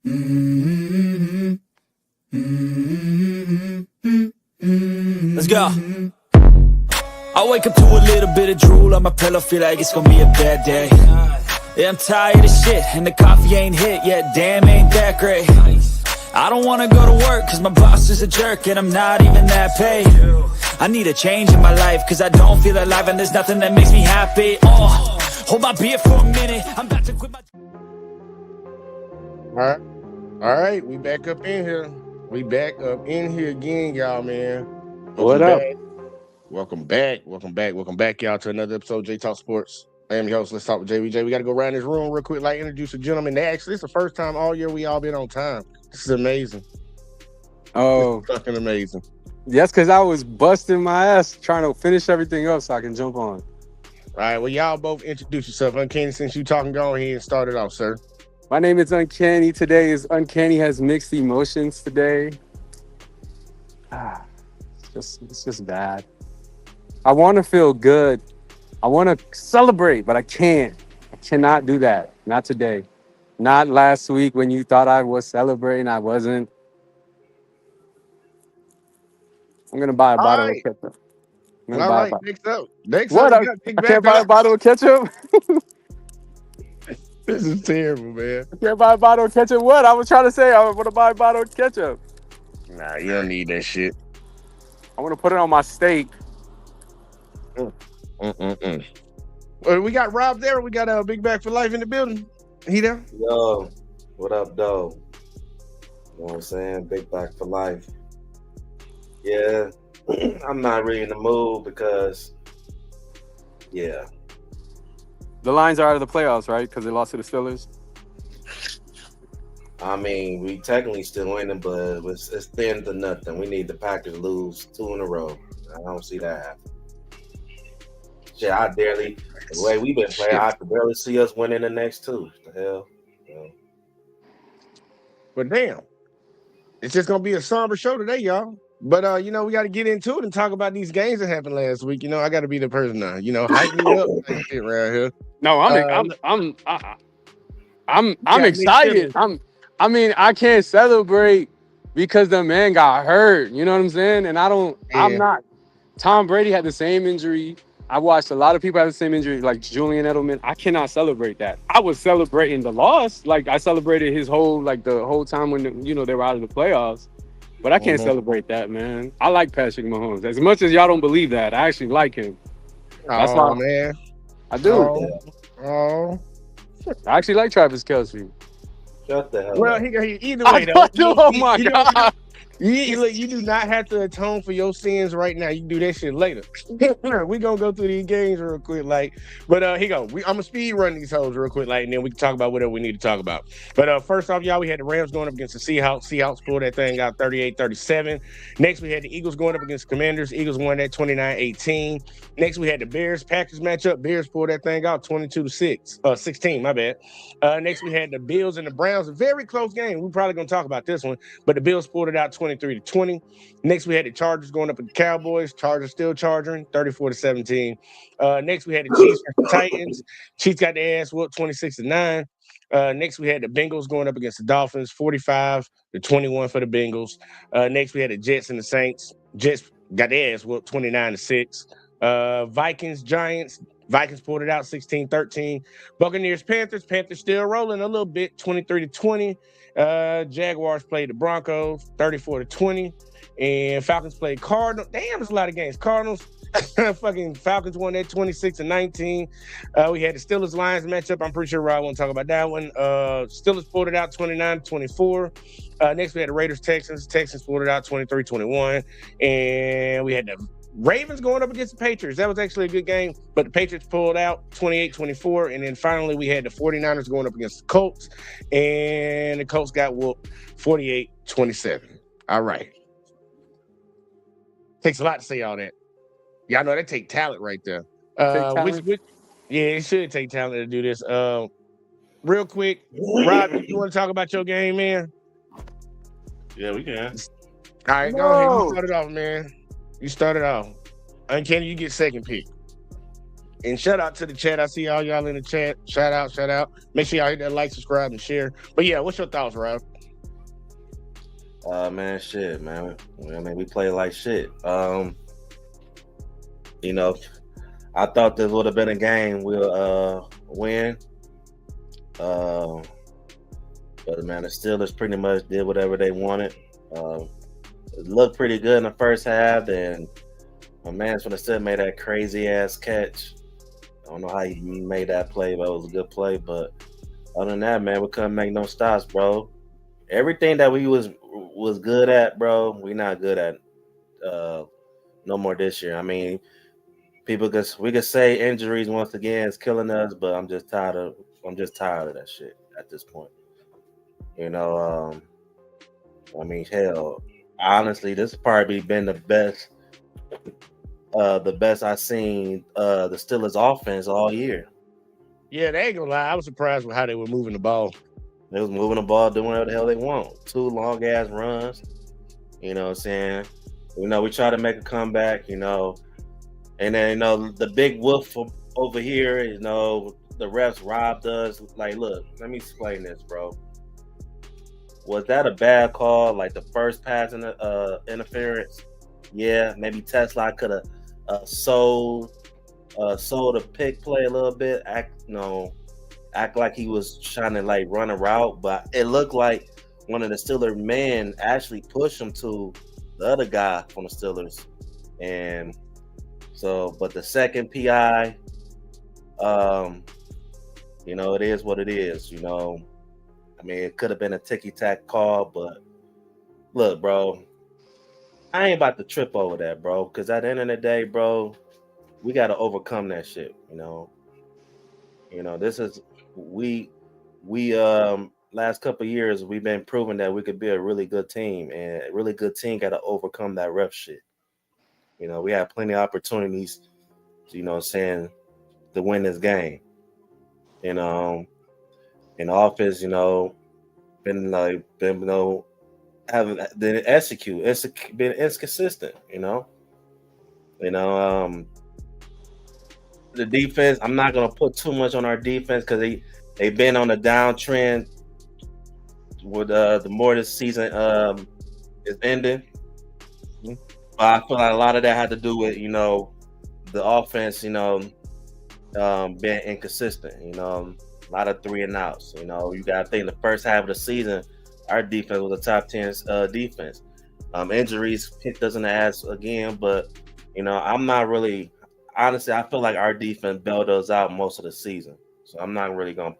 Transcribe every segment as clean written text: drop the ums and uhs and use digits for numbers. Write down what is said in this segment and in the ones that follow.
Let's go. I wake up to a little bit of drool on my pillow, feel like it's gonna be a bad day. Yeah, I'm tired of shit, and the coffee ain't hit yet, damn, ain't that great. I don't wanna go to work, cause my boss is a jerk, and I'm not even that paid. I need a change in my life, cause I don't feel alive, and there's nothing that makes me happy. Oh, hold my beer for a minute, I'm about to quit my... All right, we back up in here. We back up in here again, y'all, man. What up? Welcome back, y'all, to another episode of J Talk Sports. I am your host. Let's talk with JVJ. We got to go around this room real quick, like introduce a gentleman. This is the first time all year we all been on time. This is amazing. Oh, this is fucking amazing. Yes, because I was busting my ass trying to finish everything up so I can jump on. All right, well, y'all both introduce yourself. Uncanny, since you talking, go ahead and start it off, sir. My name is Uncanny. Today is Uncanny has mixed emotions today. It's just bad. I want to feel good. I want to celebrate, but I can't. I cannot do that. Not today. Not last week when you thought I was celebrating. I wasn't. I'm going to buy a bottle of ketchup. All right, next up. What? I can't buy a bottle of ketchup? This is terrible, man. I can't buy a bottle of ketchup. What? I was trying to say I want to buy a bottle of ketchup. Nah, you don't need that shit. I want to put it on my steak. Well, we got Rob there. We got a Big Back for Life in the building. He there? Yo, what up, though? You know what I'm saying? Big Back for Life. Yeah, I'm not really in the mood because, yeah. The Lions are out of the playoffs, right? Because they lost to the Steelers. I mean, we technically still winning, but it's thin to nothing. We need the Packers to lose 2 in a row. I don't see that happen. Shit, the way we've been playing, I can barely see us winning the next 2. The hell? Yeah. But damn, it's just gonna be a somber show today, y'all. But we got to get into it and talk about these games that happened last week. I got to be the person now. Hype me up and shit around here. No, I'm excited. I can't celebrate because the man got hurt. You know what I'm saying? And I'm not. Tom Brady had the same injury. I watched a lot of people have the same injury, like Julian Edelman. I cannot celebrate that. I was celebrating the loss. Like I celebrated his whole time when they were out of the playoffs. But I can't celebrate that, man. I like Patrick Mahomes. As much as y'all don't believe that, I actually like him. That's why, man. I do. Oh. I actually like Travis Kelce. Shut the hell up. Well, either way, though. Oh, my God. You do not have to atone for your sins right now. You can do that shit later. We gonna go through these games real quick, but here you go. I'm gonna speed run these hoes real quick, and then we can talk about whatever we need to talk about. But first off, y'all, we had the Rams going up against the Seahawks. Seahawks pulled that thing out 38-37. Next, we had the Eagles going up against the Commanders. Eagles won that 29-18. Next, we had the Bears-Packers matchup. Bears pulled that thing out 22-16. My bad. Next, we had the Bills and the Browns. A very close game. We're probably gonna talk about this one, but the Bills pulled it out 23-20. Next, we had the Chargers going up with the Cowboys. Chargers still charging 34-17. Next, we had the Chiefs and the Titans. Chiefs got their ass whooped 26-9. Next, we had the Bengals going up against the Dolphins, 45-21 for the Bengals. Next, we had the Jets and the Saints. Jets got their ass whooped 29-6. Vikings, Giants. Vikings pulled it out 16-13. Buccaneers, Panthers. Panthers still rolling a little bit, 23-20. Jaguars played the Broncos 34-20. And Falcons played Cardinals. Damn, there's a lot of games. Cardinals, fucking Falcons won that 26-19. We had the Steelers-Lions matchup. I'm pretty sure Rob won't talk about that one. Steelers pulled it out 29-24. Next, we had the Raiders-Texans. Texans pulled it out 23-21. And we had the Ravens going up against the Patriots. That was actually a good game, but the Patriots pulled out 28-24. And then finally, we had the 49ers going up against the Colts, and the Colts got whooped 48-27. All right. Takes a lot to say all that. Y'all know that take talent right there. It should take talent to do this. Real quick, Rob, you want to talk about your game, man? Yeah, we can. All right, go ahead. You start it off, man. You started off. Uncanny, you get second pick. And shout out to the chat. I see all y'all in the chat. Shout out. Make sure y'all hit that like, subscribe, and share. But yeah, what's your thoughts, Rob? Man, shit, man. I mean, we play like shit. You know, I thought this would have been a game we'll win. But man, the Steelers pretty much did whatever they wanted. It looked pretty good in the first half, and my man's from the set made that crazy ass catch. I don't know how he made that play, but it was a good play. But other than that, man, we couldn't make no stops, bro. Everything that we was good at, bro, we not good at no more this year. I mean, we could say injuries once again is killing us, but I'm just tired of that shit at this point. You know, I mean, hell, honestly, this has probably been the best I've seen the Steelers offense all year. Yeah, they ain't gonna lie. I was surprised with how they were moving the ball. They was moving the ball, doing whatever the hell they want. 2 long ass runs. You know what I'm saying? You know, we try to make a comeback, you know. And then, you know, the big wolf over here, you know, the refs robbed us. Like, look, let me explain this, bro. Was that a bad call? Like the first pass in the interference? Yeah, maybe Tesla could have sold a pick play a little bit. Act like he was trying to like run a route, but it looked like one of the Steelers men actually pushed him to the other guy from the Steelers. And so, but the second PI, you know, it is what it is, you know. I mean, it could have been a ticky-tack call, but look, bro, I ain't about to trip over that, bro, because at the end of the day, bro, we got to overcome that shit, you know. You know, this is we last couple of years we've been proving that we could be a really good team, and a really good team got to overcome that ref shit. You know, we had plenty of opportunities, you know, saying to win this game. You know, in the office, you know, been haven't didn't execute, been inconsistent. You know, the defense. I'm not gonna put too much on our defense because they've been on a downtrend. With the more this season is ending, but I feel like a lot of that had to do with, you know, the offense, you know, being inconsistent. You know, a lot of 3 and outs. You know, you got to think the first half of the season, our defense was a top 10 defense. Injuries kicked us in the ass again, but you know, I'm not really. Honestly, I feel like our defense bailed us out most of the season, so I'm not really gonna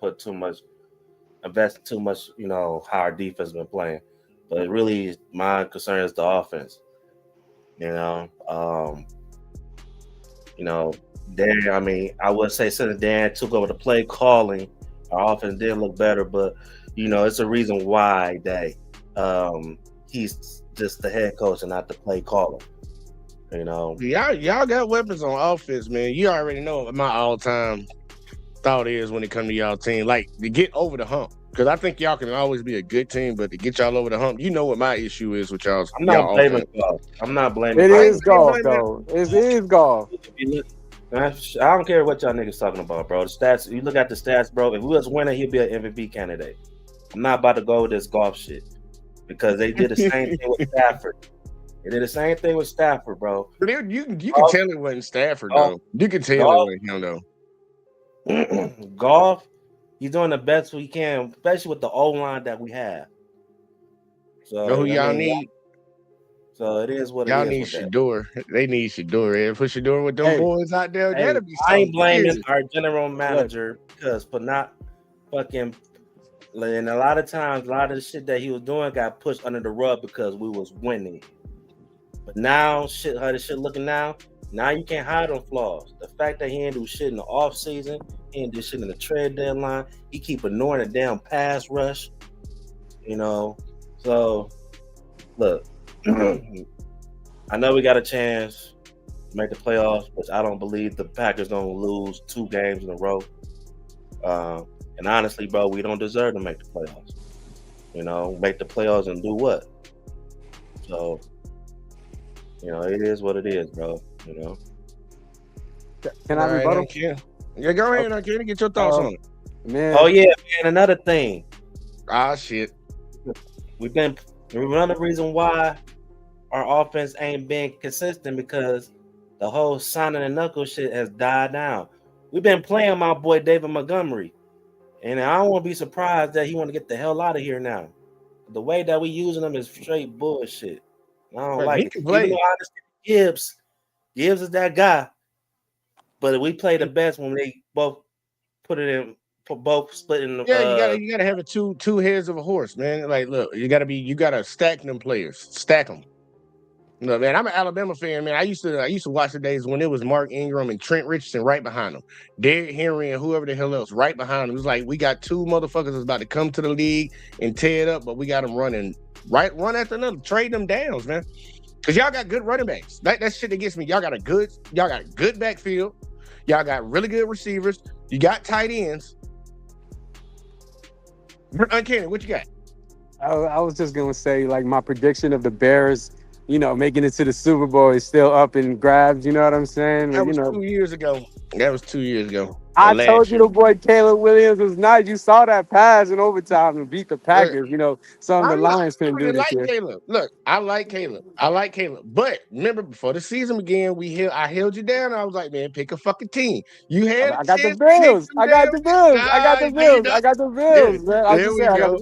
invest too much. You know how our defense been playing, but really, my concern is the offense. You know, Dan. I mean, I would say since Dan took over the play calling, our offense did look better. But you know, it's a reason why he's just the head coach and not the play caller. You know, y'all got weapons on offense, man. You already know what my all-time thought is when it comes to y'all team, like to get over the hump. Because I think y'all can always be a good team, but to get y'all over the hump, you know what my issue is with y'all. I'm not blaming golf. I'm not blaming. It is golf, though. It is golf. I don't care what y'all niggas talking about, bro. The stats. You look at the stats, bro. If we was winning, he'd be an MVP candidate. I'm not about to go with this golf shit because they did the same thing with Stafford. They did the same thing with Stafford, bro. But you can tell it wasn't Stafford, though. You can tell it wasn't him, though. Golf, he's doing the best we can, especially with the O-line that we have. So know who y'all need? So it is what y'all it is. Y'all need Shedeur. They need Shedeur. Put Shedeur with them boys out there. That'll be I ain't blaming our general manager because for not fucking. And a lot of times, a lot of the shit that he was doing got pushed under the rug because we was winning. But now, how the shit looking now you can't hide on flaws. The fact that he ain't do shit in the off season, he ain't do shit in the trade deadline, he keep ignoring the damn pass rush. You know, so look, I know we got a chance to make the playoffs, but I don't believe the Packers gonna lose 2 games in a row. And honestly, bro, we don't deserve to make the playoffs. You know, make the playoffs and do what? So, you know, it is what it is, bro. You know. Can I All right, rebuttal? Uncanny. Yeah, go ahead, Uncanny. Get your thoughts on it. Man. Oh yeah, man. Another thing. Ah, shit. Another reason why our offense ain't been consistent because the whole Sonic and Knuckles shit has died down. We've been playing my boy David Montgomery, and I don't want to be surprised that he want to get the hell out of here now. The way that we using him is straight bullshit. I don't Bro, like he it. can play. Even though I understand Gibbs is that guy, but we play the best when they both put it in, both split in the. Yeah, you gotta have two heads of a horse, man. Like, look, you gotta stack them players, stack them. No, man, I'm an Alabama fan, man. I used to watch the days when it was Mark Ingram and Trent Richardson right behind them, Derrick Henry and whoever the hell else right behind them. It was like we got two motherfuckers that's about to come to the league and tear it up, but we got them running one after another, trade them downs, man. Cause y'all got good running backs. That shit that gets me. Y'all got a good backfield. Y'all got really good receivers. You got tight ends. Uncanny, what you got? I was just gonna say, like, my prediction of the Bears, making it to the Super Bowl is still up in grabs. You know what I'm saying? That was 2 years ago. That was 2 years ago. I told you the boy Caleb Williams was nice. You saw that pass in overtime and beat the Packers. Some of the Lions couldn't do this year. Caleb. Look, I like Caleb. But remember, before the season began, I held you down. I was like, man, pick a fucking team. You had I got the Bills. I got the Bills. Man.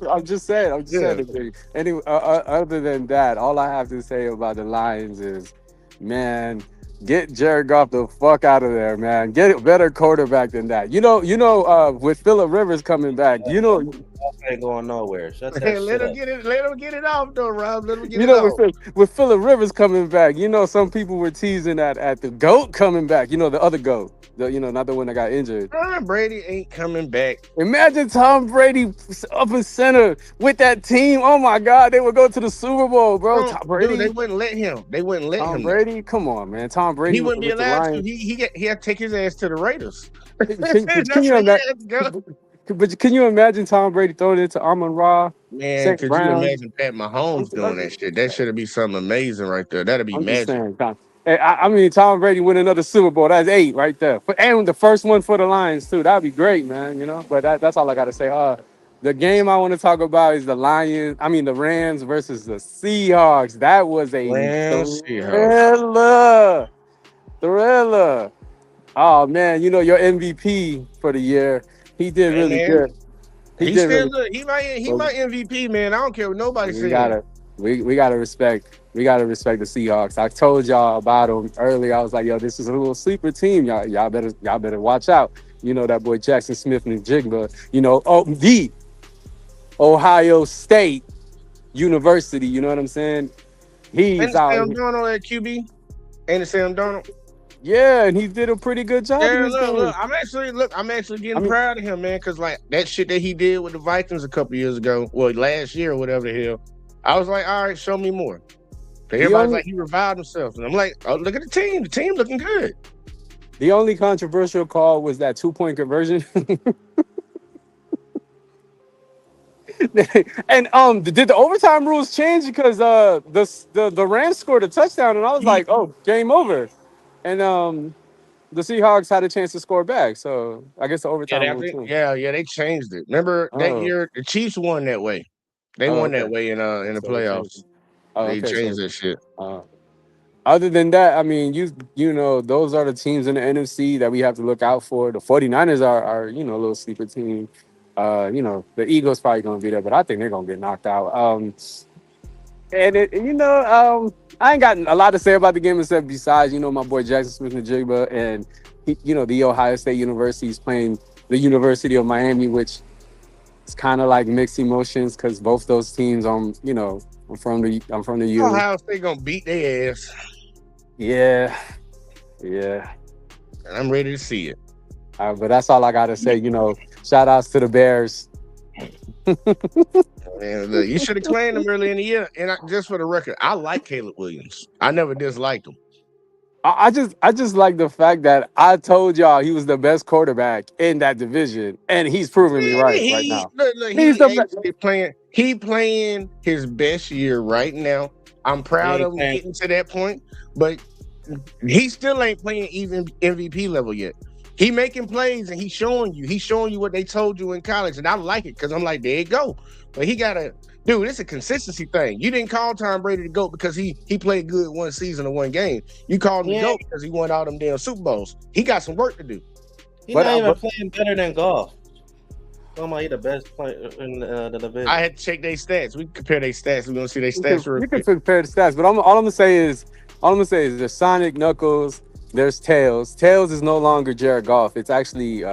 I'm just saying. Anyway, other than that, all I have to say about the Lions is, man, get Jared Goff the fuck out of there, man. Get a better quarterback than that. With Phillip Rivers coming back, ain't going nowhere. Shut that let him up. get it off though, Rob. Let him get it off. With Phillip Rivers coming back, some people were teasing at the GOAT coming back. The other GOAT. Not the one that got injured. Tom Brady ain't coming back. Imagine Tom Brady up in center with that team. Oh my God, they would go to the Super Bowl, bro. Tom Brady, dude, they wouldn't let him. Tom Brady, come on, man. Tom Brady. He wouldn't be allowed to. He had to take his ass to the Raiders. But can you imagine Tom Brady throwing it to Amon-Ra? Man, could you imagine Pat Mahomes doing that shit? That should be something amazing right there. That'd be magic. I mean, Tom Brady win another Super Bowl. That's 8 right there. And the first one for the Lions, too. That'd be great, man, But that's all I got to say. The game I want to talk about is the Rams versus the Seahawks. That was a thriller. Oh, man, your MVP for the year. He did really good. He my MVP, man. I don't care what nobody says. We gotta respect the Seahawks. I told y'all about them earlier. I was like, yo, this is a little sleeper team. Y'all better watch out. That boy Jackson Smith and Jigba. The Ohio State University. You know what I'm saying? He's out. Sam Darnold at QB. Ain't Sam Darnold? Yeah, and he did a pretty good job. Yeah, look, I'm actually getting proud of him, man, because like that shit that he did with the Vikings a couple years ago, last year or whatever the hell, I was like, all right, show me more. Everybody's like, he revived himself, and I'm like, oh, look at the team looking good. The only controversial call was that 2-point conversion. And did the overtime rules change because the Rams scored a touchdown, and I was like, oh, game over. And the Seahawks had a chance to score back, so I guess the overtime. They changed it. Remember that year the Chiefs won that way. They won that way in the playoffs. They changed that shit. Other than that, I mean, those are the teams in the NFC that we have to look out for. The 49ers are a little sleeper team. The Eagles probably gonna be there, but I think they're gonna get knocked out. I ain't got a lot to say about the game except besides, my boy Jackson Smith and Jigba, and the Ohio State University is playing the University of Miami, which is kind of like mixed emotions because both those teams, I'm from the U. Ohio State gonna beat their ass. Yeah. And I'm ready to see it. But that's all I gotta say. Shout outs to the Bears. Man, look, you should have claimed him early in the year. And just for the record, I like Caleb Williams. I never disliked him. I just like the fact that I told y'all he was the best quarterback in that division, and he's proving me right now. Look, he's playing his best year right now. I'm proud of him getting to that point, but he still ain't playing even MVP level yet. He making plays and he's showing you what they told you in college, and I like it because I'm like, there you go. But he gotta, dude, it's a consistency thing. You didn't call Tom Brady the GOAT because he played good one season or one game. You called him the GOAT because he won all them damn Super Bowls. He got some work to do. He's not even playing better than Goff. He the best player in the division. I had to check their stats. We can compare their stats. We're gonna see their stats. You can compare the stats, but all I'm gonna say is there's Sonic, Knuckles, there's Tails. Tails is no longer Jared Goff. It's actually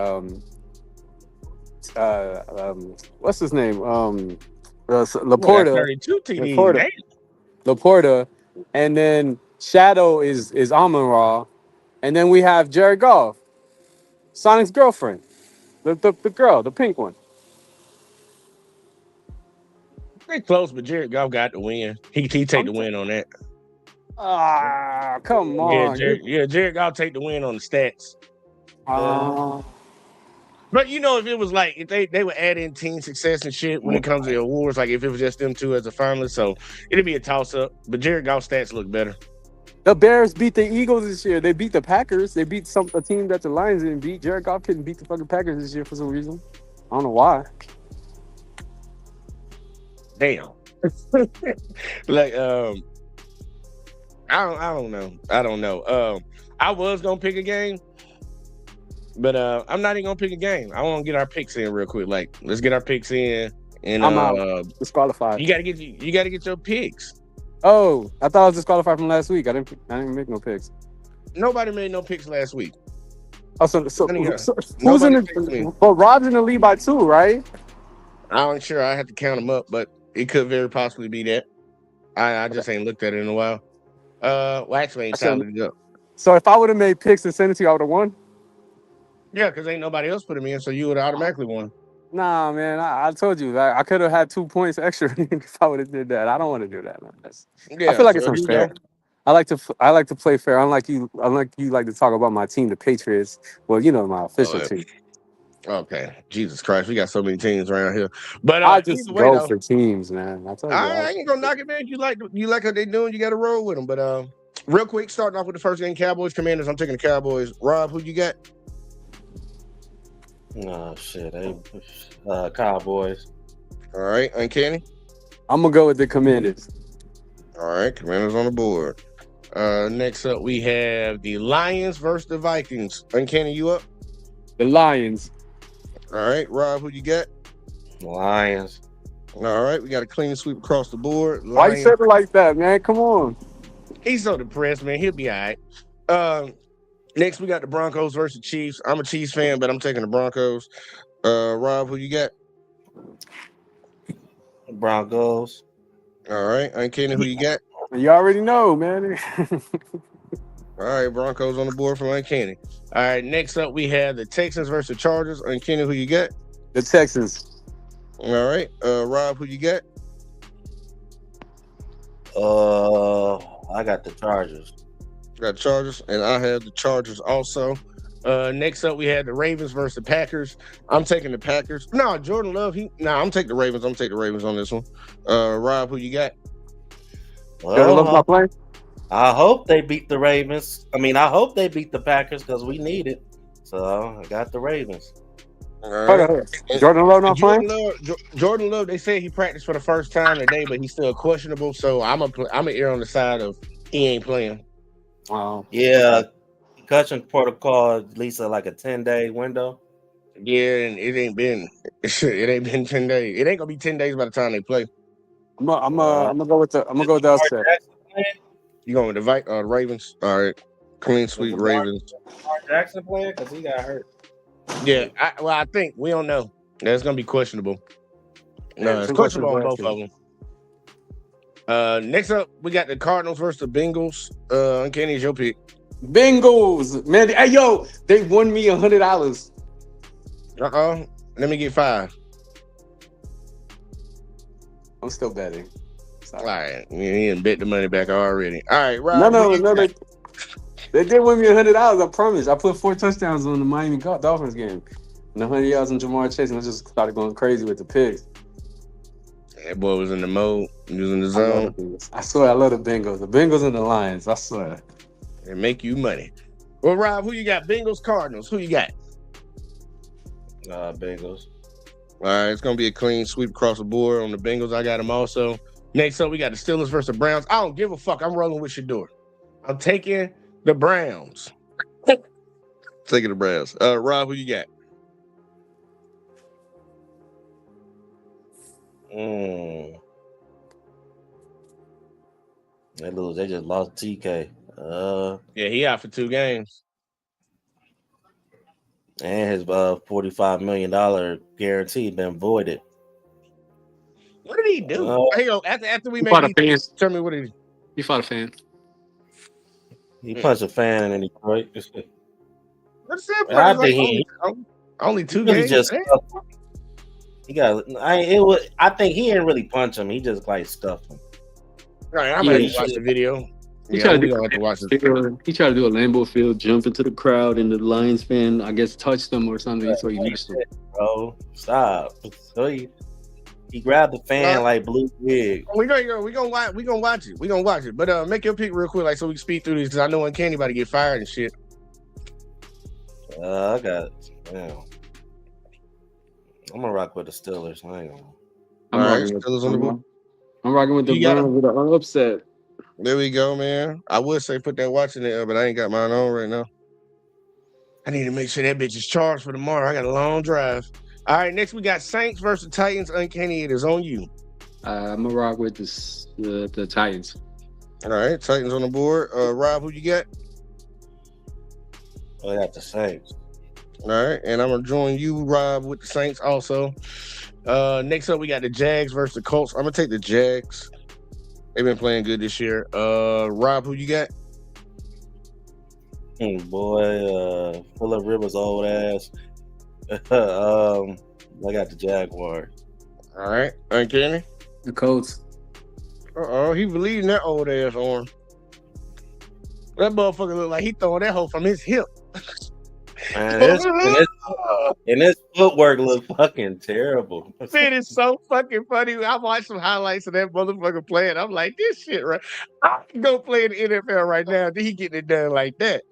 what's his name? Laporta. 32 TDs. Laporta, and then Shadow is Amon-Ra, and then we have Jared Goff, Sonic's girlfriend. The girl, the pink one. Pretty close, but Jared Goff got the win. He take the win on that. Come on. Jared Goff take the win on the stats. But if it was like if they would add in team success and shit when it comes to the awards, like if it was just them two as a finalist, so it'd be a toss up. But Jared Goff's stats look better. The Bears beat the Eagles this year. They beat the Packers. They beat a team that the Lions didn't beat. Jared Goff couldn't beat the fucking Packers this year for some reason. I don't know why. Damn. Like I don't know. I was gonna pick a game, but I'm not even gonna pick a game. I want to get our picks in real quick. Like, let's get our picks in, and I'm out. Disqualified. You gotta get your picks. Oh, I thought I was disqualified from last week. I didn't make no picks. Nobody made no picks last week. Oh, so who's in the? Well, Rob's in the lead by 2, right? I'm not sure. I have to count them up, but it could very possibly be that. I just ain't looked at it in a while. Well, actually, ain't time to look it up. So if I would have made picks and sent it to you, I would have won. Yeah, because ain't nobody else put them in, so you would have automatically won. Nah, man, I told you I could have had 2 points extra if I would have did that. I don't want to do that, man. I feel like it's unfair. I like to play fair. Unlike you like to talk about my team, the Patriots. Well, my official team. Okay, Jesus Christ, we got so many teams around here. But I just go for teams, man. I ain't gonna knock it, man. You like how they doing. You got to roll with them. But real quick, starting off with the first game, Cowboys Commanders. I'm taking the Cowboys. Rob, who you got? Oh shit, Cowboys. All right, Uncanny. I'm gonna go with the Commanders. All right, Commanders on the board. Next up, we have the Lions versus the Vikings. Uncanny, you up? The Lions. All right, Rob, who you got? Lions. All right, we got a clean sweep across the board. Lions. Why you said it like that, man? Come on. He's so depressed, man. He'll be all right. Next, we got the Broncos versus the Chiefs. I'm a Chiefs fan, but I'm taking the Broncos. Rob, who you got? Broncos. All right, Uncanny, who you got? You already know, man. All right, Broncos on the board for Uncanny. All right, next up, we have the Texans versus the Chargers. Uncanny, who you got? The Texans. All right, Rob, who you got? I got the Chargers. Got Chargers, and I have the Chargers also. Next up, we had the Ravens versus the Packers. I'm taking the Packers. No, Jordan Love. I'm taking the Ravens. I'm taking the Ravens on this one. Rob, who you got? Jordan Love's not playing? I hope they beat the Ravens. I hope they beat the Packers because we need it. So I got the Ravens. All right. Jordan Love not playing? Jordan Love. They said he practiced for the first time today, but he's still questionable. So I'm an ear on the side of he ain't playing. Wow. Yeah, concussion protocol at least like a 10-day window. Yeah, and it ain't been 10 days. It ain't gonna be 10 days by the time they play. I'm gonna go with the upset. You going with the Ravens? All right, clean sweep Ravens. Lamar Jackson playing because he got hurt. Yeah, I think we don't know. That's gonna be questionable. No, it's questionable on both of them. Next up, we got the Cardinals versus the Bengals. Uncanny's your pick. Bengals, man. Hey, yo, they won me $100. Let me get 5. I'm still betting. All right, you didn't bet the money back already. All right, Rob. No. They did win me $100. I promise. I put 4 touchdowns on the Miami Dolphins game, and 100 yards on Jamar Chase, and I just started going crazy with the picks. That boy was in the mode, he was in the zone. I swear, I love the Bengals. The Bengals and the Lions. I swear. and make you money. Well, Rob, who you got? Bengals, Cardinals. Who you got? Bengals. All right, it's gonna be a clean sweep across the board on the Bengals. I got them also. Next up, we got the Steelers versus the Browns. I don't give a fuck. I'm rolling with Shador. I'm taking the Browns. Taking the Browns. Rob, who you got? They lose. They just lost TK. Yeah, he out for 2 games. And his $45 million guarantee been voided. What did he do? Hey, yo, after we fought make a fan. tell me what did he do? He fought a fan. He punched a fan in Detroit. What's that? I Like think only 2 really games. just he got. I think he didn't really punch him. He just like stuffed him. All right, I'm gonna watch the video. He Yeah, tried we to gonna have to watch this. He tried to do a Lambeau Field jump into the crowd, and the Lions fan, I guess, touched him or something, so he missed him. Bro, stop. So he grabbed the fan like blue wig. We gonna watch it. We gonna watch it. But make your pick real quick, like so we can speed through these because I know Uncanny about to get fired and shit. I got. Damn. I'm gonna rock with the Steelers. I ain't gonna. All right, Steelers on the board. I'm rocking with the Browns with an upset. There we go, man. I would say put that watch in there, but I ain't got mine on right now. I need to make sure that bitch is charged for tomorrow. I got a long drive. All right, next we got Saints versus Titans. Uncanny, it is on you. I'm gonna rock with the Titans. All right, Titans on the board. Rob, who you got? I got the Saints. All right, and I'm gonna join you, Rob, with the Saints also. Next up, we got the Jags versus the Colts. I'm gonna take the Jags. They've been playing good this year. Rob, who you got? Boy, Phillip Rivers old ass. I got the Jaguars. All right, Uncanny. The Colts. He bleeding that old ass arm. That motherfucker look like he throwing that hoe from his hip. Man, his footwork look fucking terrible. Man, it's so fucking funny. I watched some highlights of that motherfucker playing. I'm like, this shit, right? I can go play in the NFL right now. Then he getting it done like that.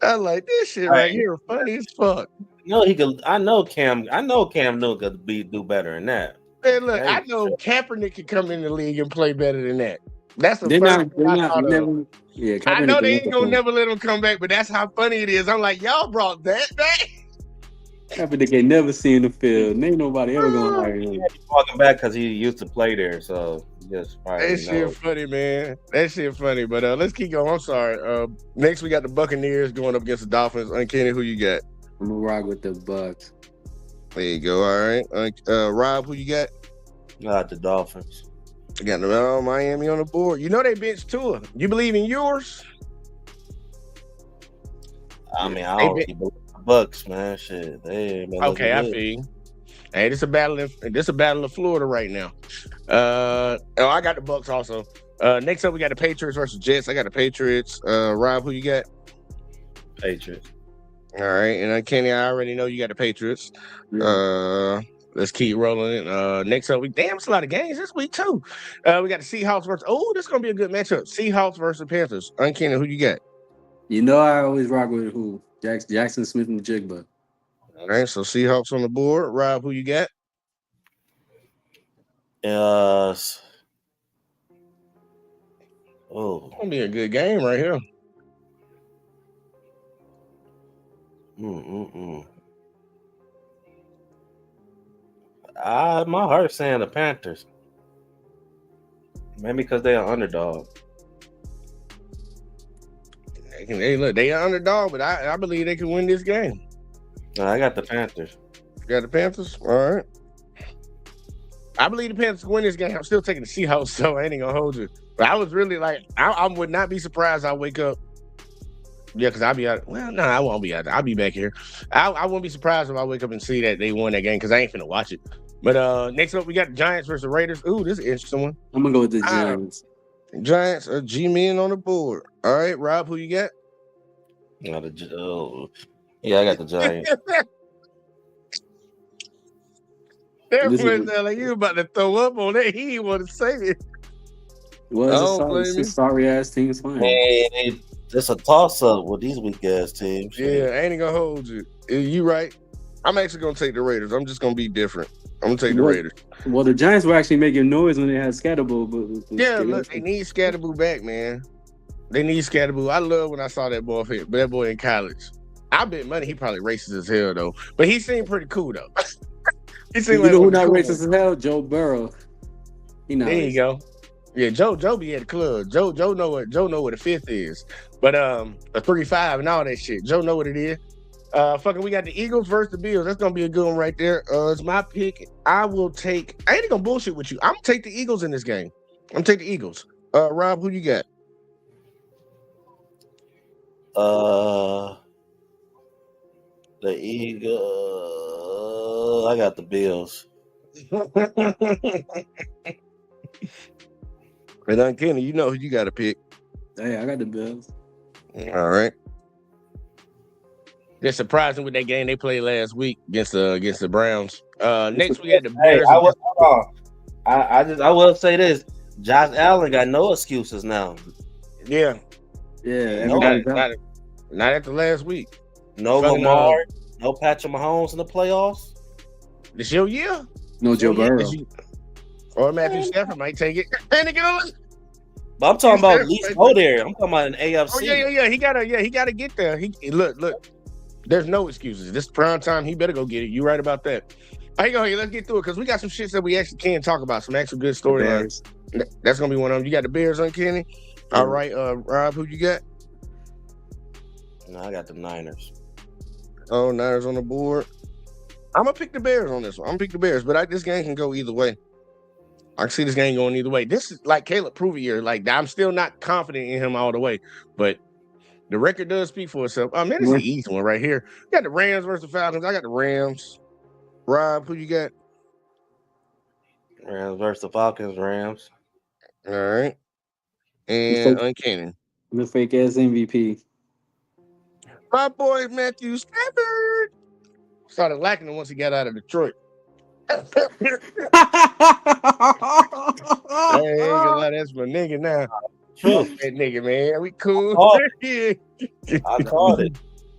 I'm like, this shit right here, funny as fuck. No, he could. I know Cam Newton could do better than that. Man, look, I know Kaepernick can come in the league and play better than that. That's the They're first not. I thought of. Never, yeah, I know they ain't gonna never let him come back, but that's how funny it is. I'm like, y'all brought that back. Kaepernick ain't never seen the field. Ain't nobody ever gonna hire him. He's walking back because he used to play there, so just that shit funny, man. That shit funny. But let's keep going. I'm sorry. Next we got the Buccaneers going up against the Dolphins. Uncanny, who you got? I'm gonna rock with the Bucks. There you go. All right. Rob, who you got? Not the Dolphins. I got Miami on the board. You know they benched Tua. You believe in yours? I mean, I don't believe the Bucks, man. Shit, they ain't been okay. I good. feel you. Hey, this a battle of Florida right now. I got the Bucks also. Next up, we got the Patriots versus Jets. I got the Patriots. Rob, who you got? Patriots. All right, and Kenny, I already know you got the Patriots. Yeah. Let's keep rolling. Next up, it's a lot of games this week too. We got the Seahawks versus. Oh, this is gonna be a good matchup. Seahawks versus Panthers. Uncanny, who you got? You know I always rock with who? Jackson Smith and the Jigba. All right, so Seahawks on the board. Rob, who you got? It's gonna be a good game right here. My heart's saying the Panthers. Maybe because they're an underdog. They are underdog, but I believe they can win this game. I got the Panthers. You got the Panthers? All right. I believe the Panthers can win this game. I'm still taking the Seahawks, so I ain't gonna hold you. But I was really like, I would not be surprised I wake up. Yeah, because I'll be out. Well, no, I won't be out there. I'll be back here. I won't be surprised if I wake up and see that they won that game because I ain't finna watch it. But next up, we got the Giants versus the Raiders. Ooh, this is an interesting one. I'm gonna go with the Giants. Giants are G-Men on the board. All right, Rob, who you got? Yeah, I got the Giants. That boy sound like you about to throw up on that. He didn't want to say it. Well, it's a sorry ass team's fine. Hey, It's a toss up with these weak ass teams. Yeah, I ain't gonna hold you. You right. I'm actually gonna take the Raiders. I'm just gonna be different. I'm gonna take the Raiders. Well, the Giants were actually making noise when they had Scatterboo. But Yeah, look, they need Scatterboo back, man. They need Scatterboo. I love when I saw that boy in college. I bet money he probably racist as hell though, but he seemed pretty cool though. He seemed you know who one of not the cool racist as hell? Joe Burrow. He not. There you racist. go. Yeah, Joe be at the club. Joe know what a fifth is. But a 3-5 and all that shit. Joe know what it is. We got the Eagles versus the Bills. That's gonna be a good one right there. It's my pick. I ain't gonna bullshit with you. I'm gonna take the Eagles in this game. I'm gonna take the Eagles. Rob, who you got? The Eagles. I got the Bills. And Uncanny, you know who you got to pick. Hey, I got the Bills. All right. Just surprising with that game they played last week against the Browns. Next we got the Bears. I will say this: Josh Allen got no excuses now. Yeah. Yeah, Not after last week. No Lamar, no Patrick Mahomes in the playoffs. This your year? No Joe Burrow. Or Matthew Stafford might take it. But I'm talking about at least go there. I'm talking about an AFC. Oh yeah. He gotta get there. Look. There's no excuses. This is prime time. He better go get it. You right about that. All right, go ahead. Let's get through it because we got some shits that we actually can talk about. Some actual good storylines. That's gonna be one of them. You got the Bears, Uncanny. All right, Rob, who you got? No, I got the Niners. Oh, Niners on the board. I'm gonna pick the Bears on this one. I'm gonna pick the Bears, but this game can go either way. I can see this game going either way. This is like Caleb Prove year. Like I'm still not confident in him all the way, but the record does speak for itself. Oh man, this is the easy one right here. You got the Rams versus the Falcons. I got the Rams. Rob, who you got? Rams versus the Falcons. Rams. All right. And Uncanny. The fake ass MVP. My boy Matthew Stafford started lacking him once he got out of Detroit. I ain't gonna lie, that's my nigga now. Fuck that nigga, man. We cool. I called it.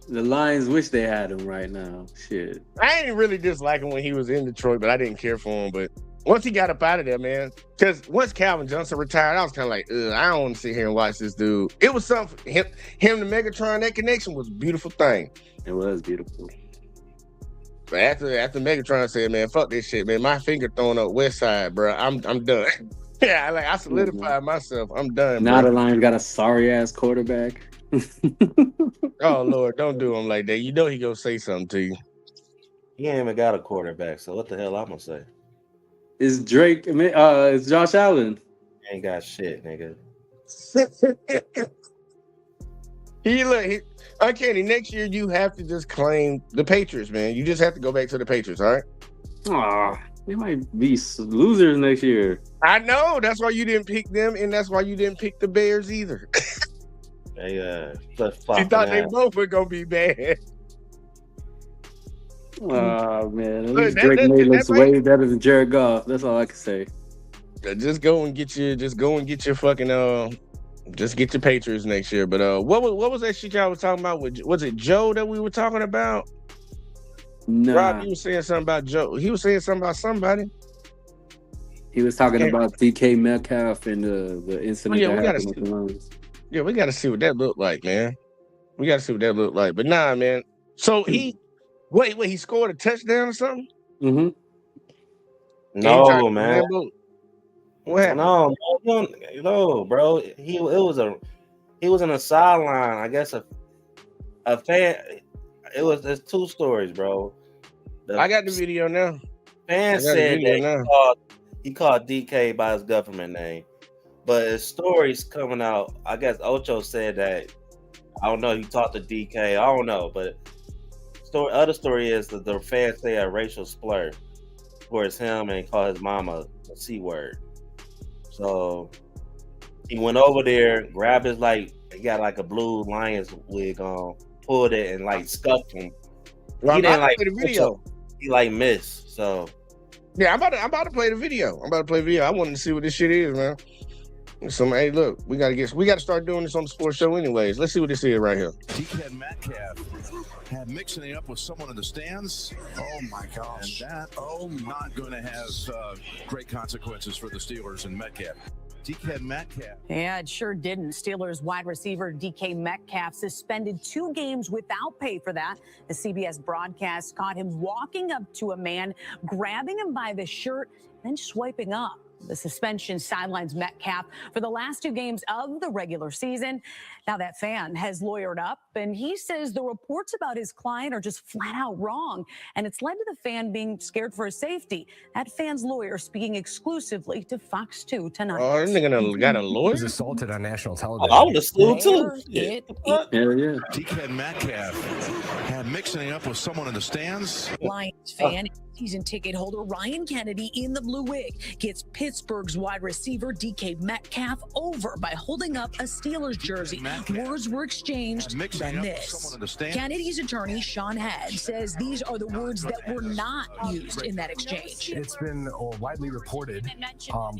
The Lions wish they had him right now. Shit. I ain't really dislike him when he was in Detroit, but I didn't care for him. But once he got up out of there, man, because once Calvin Johnson retired, I was kind of like, I don't want to sit here and watch this dude. It was something. Him to Megatron, that connection was a beautiful thing. It was beautiful. But after Megatron said, man, fuck this shit, man. My finger throwing up West Side, bro. I'm done. Yeah, I solidified myself. I'm done. Now bro. the Lions got a sorry ass quarterback. Oh Lord, don't do him like that. You know he gonna say something to you. He ain't even got a quarterback, so what the hell I'm gonna say? Is Drake? It's Josh Allen. He ain't got shit, nigga. Uncanny. Next year you have to just claim the Patriots, man. You just have to go back to the Patriots, all right? Aw, they might be losers next year. I know. That's why you didn't pick them, and that's why you didn't pick the Bears either. They You thought they both were gonna be bad. Oh man, at least Drake May looks way better than Jared Goff. That's all I can say. Just go and get your fucking just get your Patriots next year. But what was that shit y'all was talking about? Was it Joe that we were talking about? Nah. Rob, you was saying something about Joe. He was saying something about somebody. He was talking about DK Metcalf and the incident that happened with the Lions. Yeah, we got to see what that looked like, man. We got to see what that looked like. But nah, man. So he scored a touchdown or something? Mm-hmm. No, man. What happened? No, bro. He was on a sideline. I guess a fan. There's two stories, bro. I got the video now. Fan said that he called DK by his government name, but his stories coming out. I guess Ocho said that. I don't know. He talked to DK. I don't know, but other story is that the fans say a racial slur towards him and call his mama a C word. So he went over there, grabbed his he got like a blue Lions wig on, pulled it and scuffed him. Well, he didn't play the video. He missed. So yeah, I'm about to play the video. I wanted to see what this shit is, man. Hey, look, we gotta start doing this on the sports show anyways. Let's see what this is right here. DK Metcalf had mixing it up with someone in the stands. Oh my gosh. And that not going to have great consequences for the Steelers and Metcalf. DK Metcalf. Yeah, it sure didn't. Steelers wide receiver DK Metcalf suspended 2 games without pay for that. The CBS broadcast caught him walking up to a man, grabbing him by the shirt, then swiping up. The suspension sidelines Metcalf for the last 2 games of the regular season. Now that fan has lawyered up, and he says the reports about his client are just flat out wrong, and it's led to the fan being scared for his safety. That fan's lawyer speaking exclusively to Fox 2 tonight. Oh, this nigga got a lawyer? He was assaulted on national television. I would have sued too. Hell yeah. DK Metcalf had mixing it up with someone in the stands. Lions fan, season ticket holder Ryan Kennedy in the blue wig gets Pittsburgh's wide receiver DK Metcalf over by holding up a Steelers jersey. Words were exchanged, then this. Kennedy's attorney, Sean Head, says these are the words that were not used in that exchange. It's been widely reported,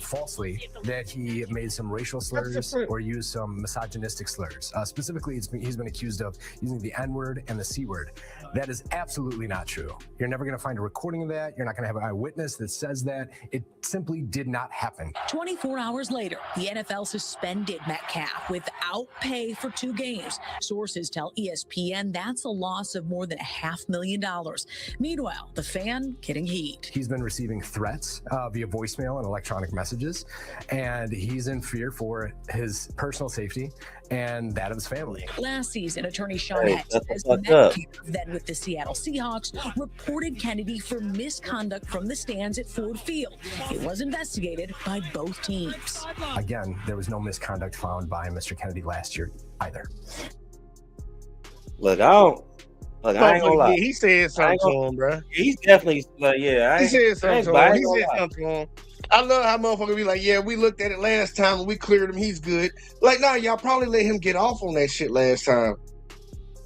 falsely, that he made some racial slurs or used some misogynistic slurs. Specifically, he's been accused of using the N-word and the C-word. That is absolutely not true. You're never going to find a recording of that. You're not going to have an eyewitness that says that. It simply did not happen. 24 hours later, the NFL suspended Metcalf without pay for 2 games. Sources tell ESPN that's a loss of more than $500,000. Meanwhile, the fan getting heat. He's been receiving threats via voicemail and electronic messages, and he's in fear for his personal safety and that of his family. Last season, attorney Sean Head says Metcalf, then with the Seattle Seahawks, reported Kennedy for misconduct from the stands at Ford Field. It was investigated by both teams. Again, there was no misconduct found by Mr. Kennedy last year either. Look, I ain't gonna lie. He said something to him, bro. He's definitely he said something to him. He said something to him. I love how motherfuckers be like, yeah, we looked at it last time and we cleared him. He's good. Like, nah, y'all probably let him get off on that shit last time.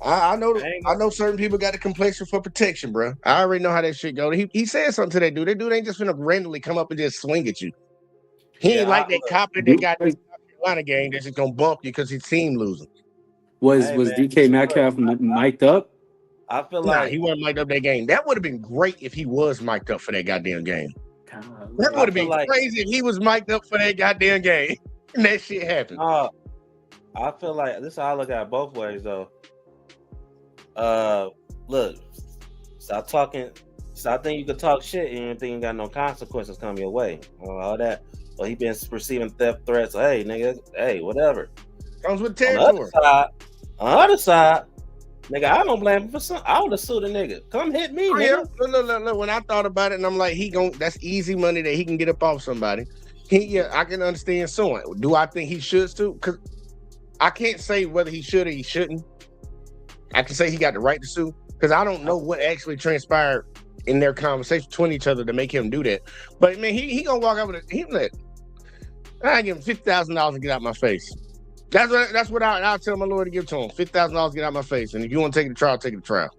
I know certain people got the complexion for protection, bro. I already know how that shit go. He said something to that dude. That dude ain't just gonna randomly come up and just swing at you. He ain't like that cop that got this Carolina game that's just gonna bump you because his team losing. Was DK Metcalf mic'd up? I feel like he wasn't mic'd up that game. That would have been great if he was mic'd up for that goddamn game. That would have been crazy if he was mic'd up for that goddamn game and that shit happened. I feel like this is how I look at it both ways though. Look, stop talking. Stop thinking you can talk shit and you think you got no consequences come your way. All that. Well, he been receiving theft threats. Hey, nigga. Hey, whatever. Comes with territory. On the other side, nigga, I don't blame him for something. I would have sued a nigga. Come hit me, nigga. Yeah. Look. When I thought about it, and I'm like, that's easy money that he can get up off somebody. I can understand suing. Do I think he should sue? Because I can't say whether he should or he shouldn't. I can say he got the right to sue because I don't know what actually transpired in their conversation between each other to make him do that. But man, he gonna walk out with I give him $50,000 to get out my face. That's what I'll tell my lawyer to give to him. $50,000 to get out my face. And if you want to take it to trial, take it to trial.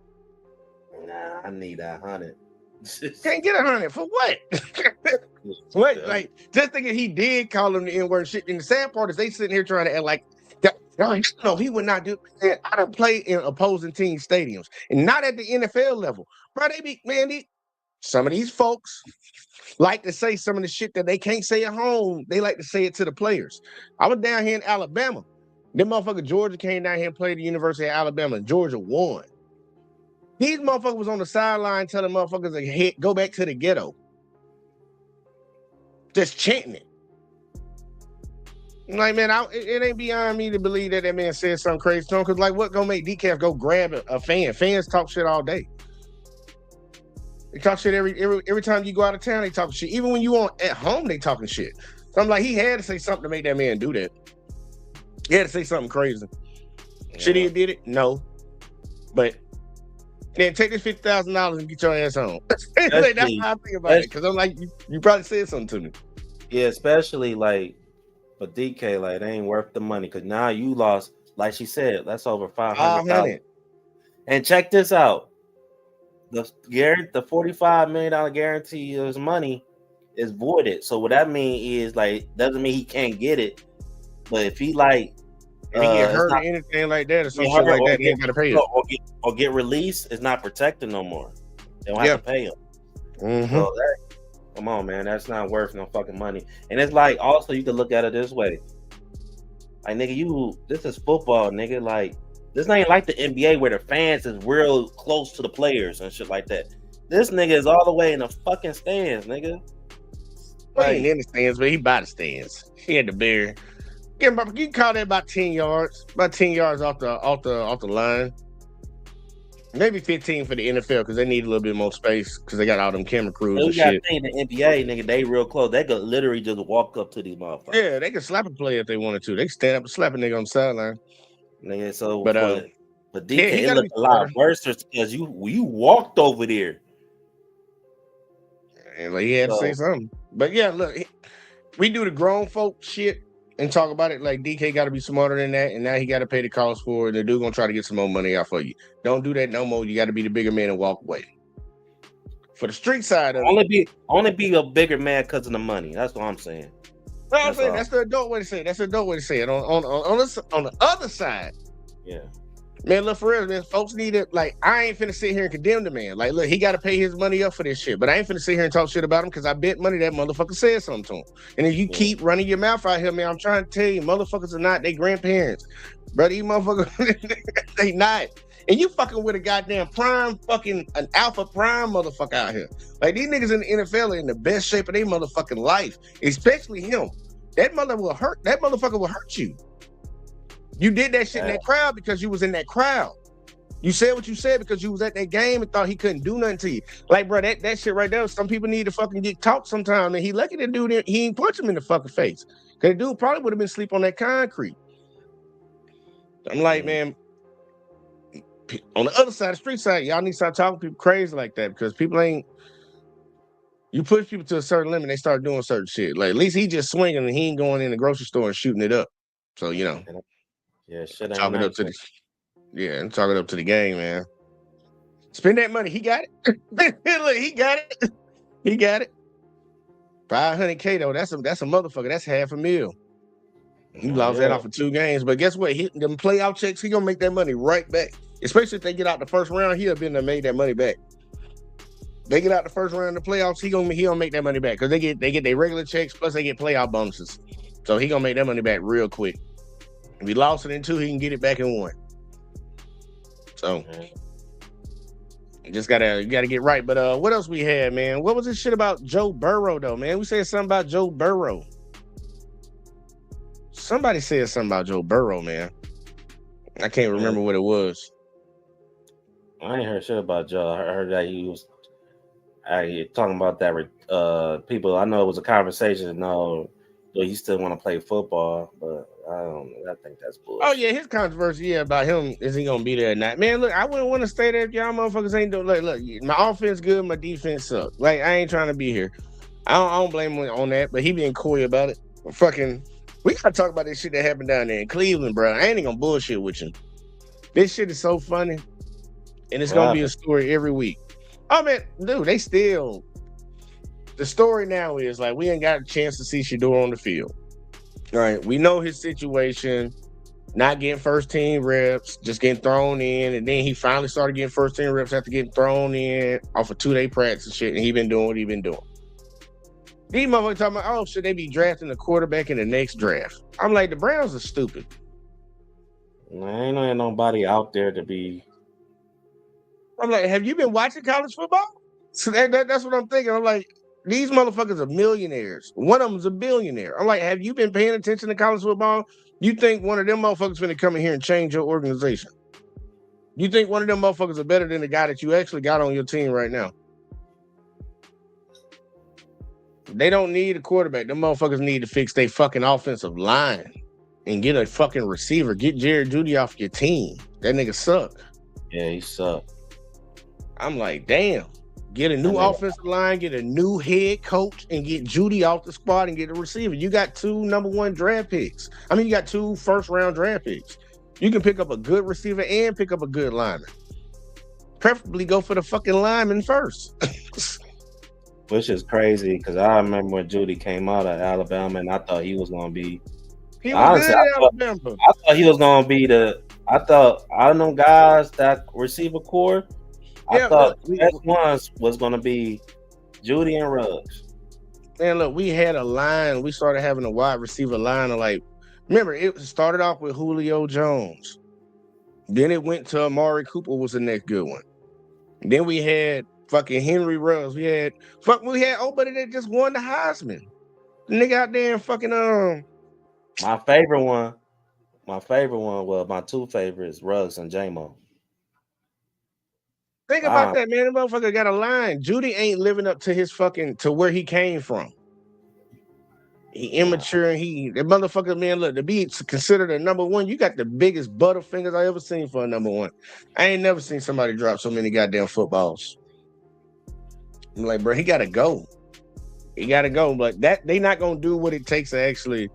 Nah, I need 100. Can't get 100 for what? What? Like, just thinking he did call him the N-word shit. And the sad part is they sitting here trying to act like no, he would not do that. I done play in opposing team stadiums and not at the NFL level. Bro, some of these folks like to say some of the shit that they can't say at home. They like to say it to the players. I was down here in Alabama. Them motherfucker Georgia came down here and played the University of Alabama, and Georgia won. These motherfuckers was on the sideline telling motherfuckers to go back to the ghetto. Just chanting it. Like, man, it ain't beyond me to believe that man said something crazy to him. Because, like, what gonna make DCAF go grab a fan? Fans talk shit all day. They talk shit every time you go out of town. They talk shit. Even when you at home, they talking shit. So I'm like, he had to say something to make that man do that. He had to say something crazy. Yeah. Should he have did it? No. But then take this $50,000 and get your ass home. That's how I think about it. Because I'm like, you probably said something to me. Yeah, especially like. But DK, like, they ain't worth the money because now you lost, like she said, that's over $500,000. And check this out: the $45 million guarantee of his money is voided. So what that means is, like, doesn't mean he can't get it. But if he like, if he get hurt or anything like that or some shit like that, they ain't gotta pay him. Or get released, it's not protected no more. They don't have to pay him. Mm-hmm. So come on, man, that's not worth no fucking money. And it's like, also you can look at it this way. Like, nigga, this is football, nigga. Like, this ain't like the NBA where the fans is real close to the players and shit like that. This nigga is all the way in the fucking stands, nigga. Well, he ain't in the stands, but he by the stands. He had the bear. You can call that about 10 yards. About 10 yards off the line. Maybe 15 for the NFL because they need a little bit more space because they got all them camera crews and shit. In the NBA, nigga, they real close. They could literally just walk up to these motherfuckers. Yeah, they could slap a player if they wanted to. They could stand up and slap a nigga on the sideline. Nigga, so but DK, it looked a lot worse because you walked over there. And like he had to say something. But yeah, look, we do the grown folk shit and talk about it like DK got to be smarter than that, and now he got to pay the cost for it. The dude gonna try to get some more money out for you. Don't do that no more. You got to be the bigger man and walk away. For the street side of only be a bigger man because of the money. That's what I'm saying. No, I'm saying that's the adult way to say it. That's the adult way to say it. On the other side, yeah. Man, look, for real, man, folks need it. Like, I ain't finna sit here and condemn the man. Like, look, he got to pay his money up for this shit. But I ain't finna sit here and talk shit about him because I bet money that motherfucker said something to him. And if you keep running your mouth out here, man, I'm trying to tell you, motherfuckers are not their grandparents. Brother, you motherfuckers, they not. And you fucking with a goddamn an alpha prime motherfucker out here. Like, these niggas in the NFL are in the best shape of their motherfucking life, especially him. That motherfucker will hurt you. You did that shit in that crowd because you was in that crowd. You said what you said because you was at that game and thought he couldn't do nothing to you. Like, bro, that shit right there, some people need to fucking get taught sometime. And he lucky the dude, he ain't punch him in the fucking face. Because the dude probably would have been asleep on that concrete. I'm like, man, on the other side, the street side, y'all need to start talking to people crazy like that because people ain't, you push people to a certain limit, they start doing certain shit. Like, at least he just swinging and he ain't going in the grocery store and shooting it up. So, you know. Yeah, shit. Chalk it up to and chalk it up to the game, man. Spend that money. He got it. Look, he got it. He got it. $500K though. That's a motherfucker. That's $500,000. He lost that off of 2 games. But guess what? Them playoff checks, he gonna make that money right back. Especially if they get out the first round, he'll been made that money back. They get out the first round of the playoffs, he gonna make that money back because they get their regular checks plus they get playoff bonuses. So he gonna make that money back real quick. If he lost it in 2, he can get it back in 1. So you gotta get right. But what else we had, man? What was this shit about Joe Burrow though, man? We said something about Joe Burrow. Somebody said something about Joe Burrow, man. I can't remember what it was. I ain't heard shit about Joe. I heard that he was talking about that people. I know it was a conversation. No, he still want to play football, but I think that's bullshit. Oh yeah, his controversy about him, is he gonna be there or not? Man, look, I wouldn't want to stay there if y'all motherfuckers ain't doing. Look, my offense good, my defense sucks. Like, I ain't trying to be here. I don't blame him on that, but he being coy about it. Fucking, we gotta talk about this shit that happened down there in Cleveland, bro. I ain't gonna bullshit with you. This shit is so funny, and it's gonna be a story every week. Oh man, dude, the story now is like we ain't got a chance to see Shedeur on the field. All right, we know his situation, not getting first team reps, just getting thrown in, and then he finally started getting first team reps after getting thrown in off of 2-day practice and shit, and he been doing what he been doing. These motherfuckers talking about, oh, should they be drafting a quarterback in the next draft? I'm like, the Browns are stupid. Ain't nobody out there to be. I'm like, have you been watching college football? So that's what I'm thinking. I'm like, these motherfuckers are millionaires. One of them's a billionaire. I'm like, have you been paying attention to college football? You think one of them motherfuckers finna come in here and change your organization? You think one of them motherfuckers are better than the guy that you actually got on your team right now? They don't need a quarterback. Them motherfuckers need to fix their fucking offensive line and get a fucking receiver. Get Jerry Jeudy off your team. That nigga suck. Yeah, he suck. I'm like, damn. Get a new offensive line, get a new head coach, and get Jeudy off the squad and get a receiver. You got 2 number 1 draft picks. I mean, you got 2 first-round draft picks. You can pick up a good receiver and pick up a good lineman. Preferably go for the fucking lineman first. Which is crazy because I remember when Jeudy came out of Alabama and I thought he was going to be He was good at Alabama. I thought he was gonna be I thought out of them guys that receiver core. I thought the best ones was gonna be Judy and Ruggs. Man, look, we had a line. We started having a wide receiver line of like. Remember, it started off with Julio Jones. Then it went to Amari Cooper was the next good one. Then we had fucking Henry Ruggs. We had buddy that just won the Heisman. The nigga out there in fucking My favorite one. Well, my two favorites, Ruggs and J-Mo. Think about that, man. The motherfucker got a line. Judy ain't living up to his to where he came from. He immature and that motherfucker, man, look, to be considered a number one, you got the biggest butterfingers I ever seen for a number one. I ain't never seen somebody drop so many goddamn footballs. I'm like, bro, he gotta go. He gotta go. But they not gonna do what it takes to actually,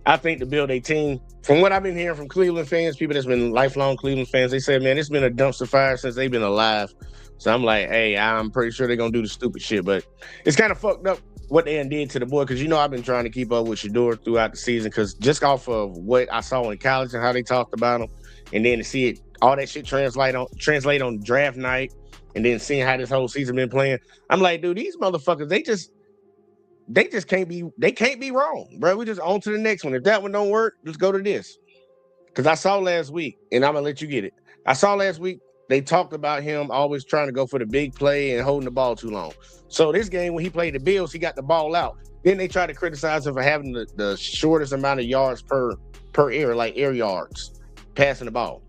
I think, to build a team. From what I've been hearing from Cleveland fans, people that's been lifelong Cleveland fans, they said, man, it's been a dumpster fire since they've been alive. So I'm like, hey, I'm pretty sure they're gonna do the stupid shit, but it's kind of fucked up what they did to the boy, because I've been trying to keep up with Shedeur throughout the season, because just off of what I saw in college and how they talked about him, and then to see it, all that shit translate on draft night, and then seeing how this whole season been playing, I'm like, dude, these motherfuckers, they just can't be wrong, bro. We just on to the next one. If that one don't work, let's go to this. Because I saw last week, and I'm gonna let you get it. I saw last week they talked about him always trying to go for the big play and holding the ball too long. So this game, when he played the Bills, he got the ball out. Then they tried to criticize him for having the shortest amount of yards per air, like air yards, passing the ball.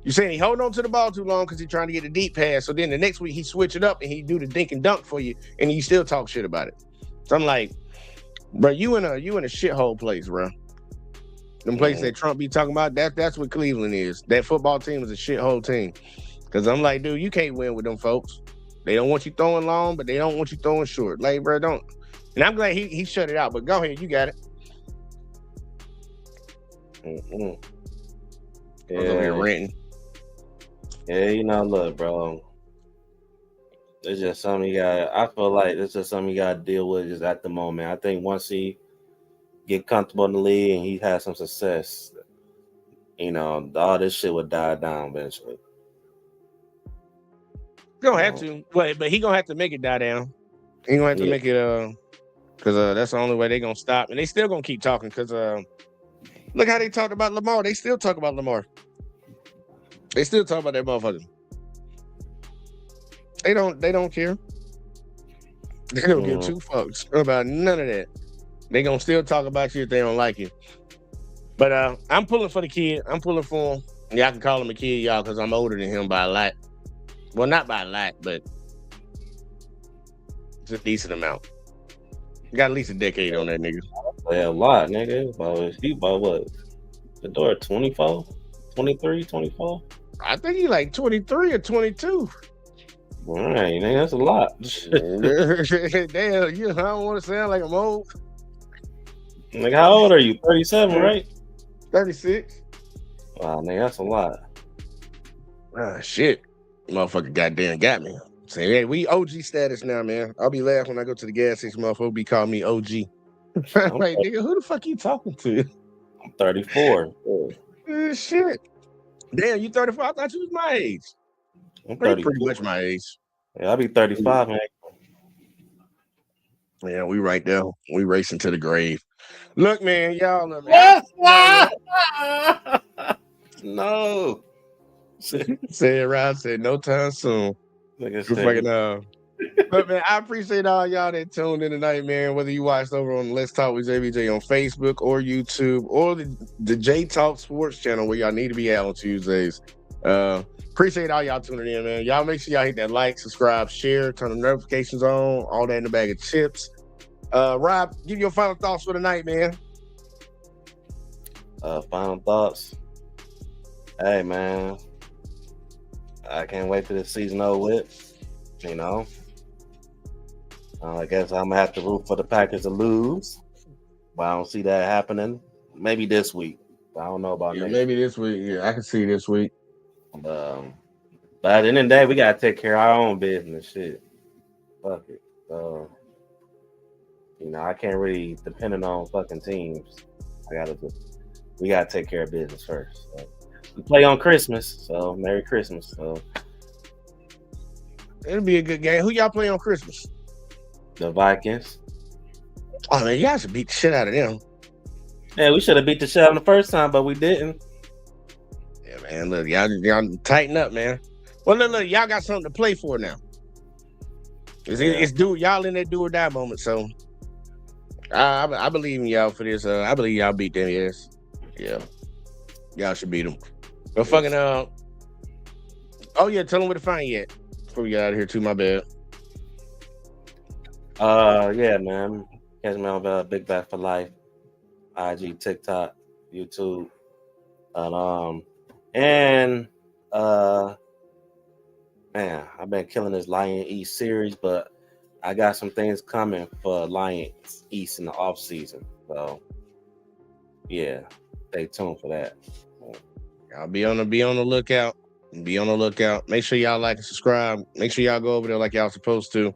You're saying he holding on to the ball too long because he's trying to get a deep pass. So then the next week he switch it up and he do the dink and dunk for you, and you still talk shit about it. So I'm like, bro, you in a shithole place, bro. Them places that Trump be talking about, that's what Cleveland is. That football team is a shithole team. Because I'm like, dude, you can't win with them folks. They don't want you throwing long, but they don't want you throwing short. Like, bro, don't. And I'm glad he shut it out. But go ahead, you got it. Mm-hmm. I was over here ranting. Yeah, look, bro. It's just something I feel like it's just something you got to deal with just at the moment. I think once he get comfortable in the league and he has some success, all this shit would die down eventually. He gonna have to, but he gonna have to make it die down. He gonna have to make it, because that's the only way they gonna stop, and they still gonna keep talking. Because look how they talked about Lamar. They still talk about Lamar. They still talk about that motherfucker. They don't care. They don't give two fucks about none of that. They gonna still talk about you if they don't like you. But I'm pulling for the kid. I'm pulling for him. Y'all can call him a kid, y'all, because I'm older than him by a lot. Well, not by a lot, but it's a decent amount. Got at least a decade on that nigga. Yeah, a lot, nigga. He about what? The door 24? 23, 24? I think he like 23 or 22. All right, nigga, that's a lot. Damn, I don't want to sound like I'm old. Like, how old are you? 37, right? 36. Wow, nigga, that's a lot. Ah, shit. Motherfucker goddamn got me. Say, hey, we OG status now, man. I'll be laughing when I go to the gas station. Motherfucker be calling me OG. Like, nigga, who the fuck you talking to? I'm 34. Shit. Damn, you 34? I thought you was my age. I'm pretty much my age. Yeah, I'll be 35, man. Yeah, we right there. We racing to the grave. Look, man, y'all. No. Say it right. Said no time soon. But man, I appreciate all y'all that tuned in tonight, man. Whether you watched over on Let's Talk with JBJ on Facebook or YouTube or the J Talk Sports channel where y'all need to be at on Tuesdays. Appreciate all y'all tuning in, man. Y'all make sure y'all hit that like, subscribe, share, turn the notifications on, all that in the bag of chips. Rob, give your final thoughts for the night, man. Final thoughts. Hey, man. I can't wait for this season over with. I guess I'm gonna have to root for the Packers to lose, but I don't see that happening. Maybe this week, but I don't know about next. Maybe this week. Yeah, I can see this week. But at the end of the day, we gotta take care of our own business. Shit, fuck it. I can't really depend on fucking teams. We gotta take care of business first. So we play on Christmas, so Merry Christmas. So it'll be a good game. Who y'all play on Christmas? The Vikings. Oh man, y'all should beat the shit out of them. Yeah, we should have beat the shit out of them the first time, but we didn't. Yeah, man. Look, y'all tighten up, man. Well, look, y'all got something to play for now. It's y'all in that do or die moment. So I believe in y'all for this. I believe y'all beat them. Yes, yeah, y'all should beat them. But fucking oh yeah, tell them where to find you at before we get out of here too. My bad. Yeah, man. Catch me on Big Back for Life, IG, TikTok, YouTube, and man, I've been killing this Lion East series, but I got some things coming for Lion East in the off season. So yeah, stay tuned for that. Y'all be on the lookout. Be on the lookout. Make sure y'all like and subscribe. Make sure y'all go over there like y'all supposed to.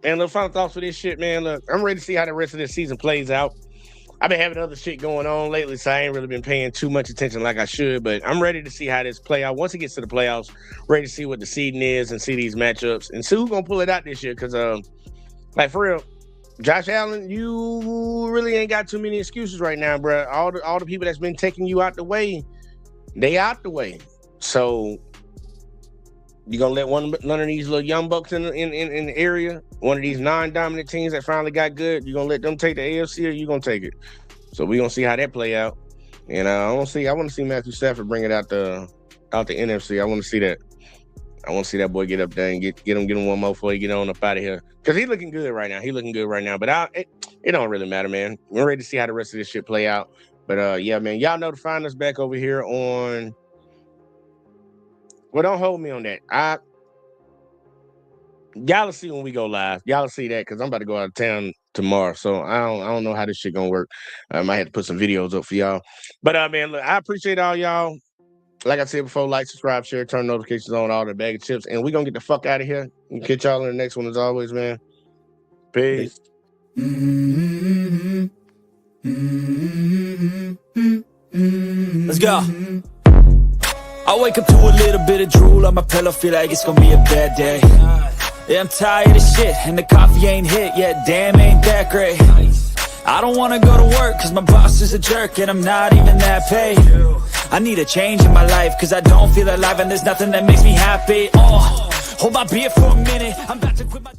And look, final thoughts for this shit, man. Look, I'm ready to see how the rest of this season plays out. I've been having other shit going on lately, so I ain't really been paying too much attention like I should, but I'm ready to see how this play out. Once it gets to the playoffs, ready to see what the seeding is and see these matchups and see who's going to pull it out this year. Because, like, for real, Josh Allen, you really ain't got too many excuses right now, bro. All the people that's been taking you out the way, they out the way. So you gonna let one of these little young bucks in the area, one of these non-dominant teams that finally got good, you gonna let them take the AFC, or you gonna take it? So we gonna see how that play out. And I want to see Matthew Stafford bring it out the NFC. I want to see that. I want to see that boy get up there and get him one more before he get on up out of here. Because he's looking good right now. But it don't really matter, man. We're ready to see how the rest of this shit play out. But yeah, man, y'all know to find us back over here on. Well, don't hold me on that. Y'all will see when we go live. Y'all will see that because I'm about to go out of town tomorrow. So I don't know how this shit gonna work. I might have to put some videos up for y'all. But man, look, I appreciate all y'all. Like I said before, like, subscribe, share, turn notifications on, all the bag of chips. And we're gonna get the fuck out of here. And catch y'all in the next one as always, man. Peace. Let's go. I wake up to a little bit of drool on my pillow, feel like it's gonna be a bad day. Yeah, I'm tired of shit, and the coffee ain't hit yet, damn, ain't that great. I don't wanna go to work, cause my boss is a jerk, and I'm not even that paid. I need a change in my life, cause I don't feel alive, and there's nothing that makes me happy. Hold my beer for a minute, I'm about to quit my...